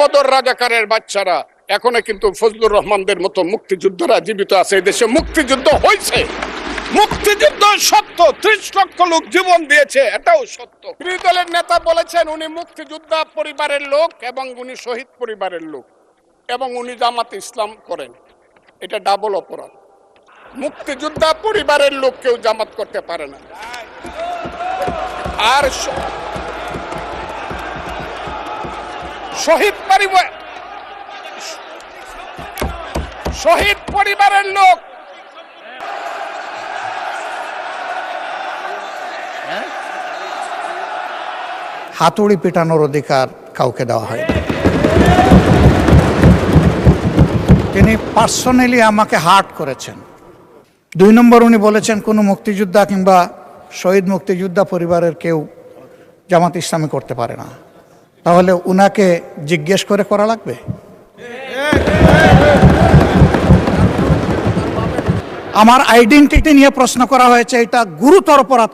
বদর রাজাকারের বাচ্চারা এখনো কিন্তু ফজলুর রহমানদের মতো মুক্তিযোদ্ধারা জীবিত আছে। এই দেশে মুক্তিযুদ্ধ হয়েছে, মুক্তিযুদ্ধ সত্য, 30 লক্ষ লোক জীবন দিয়েছে, এটাও সত্য। বিরোধী দলের নেতা বলেছেন উনি মুক্তিযোদ্ধা পরিবারের লোক এবং উনি শহীদ পরিবারের লোক এবং উনি জামাত ইসলাম করেন। এটা ডাবল অপরাধ। মুক্তিযোদ্ধা পরিবারের লোক কেউ জামাত করতে পারে না। আর শহীদ পরিবারের লোক হাতুড়ি পেটানোর অধিকার কাউকে দেওয়া হয়। তিনি পার্সোনালি আমাকে হার্ট করেছেন। 2 নম্বর, উনি বলেছেন কোনো মুক্তিযোদ্ধা কিংবা শহীদ মুক্তিযোদ্ধা পরিবারের কেউ জামাত ইসলামী করতে পারে না। তাহলে উনাকে জিজ্ঞেস করে করা লাগবে? আমার আইডেন্টিটি নিয়ে প্রশ্ন করা হয়েছে, এটা গুরুতর অপরাধ।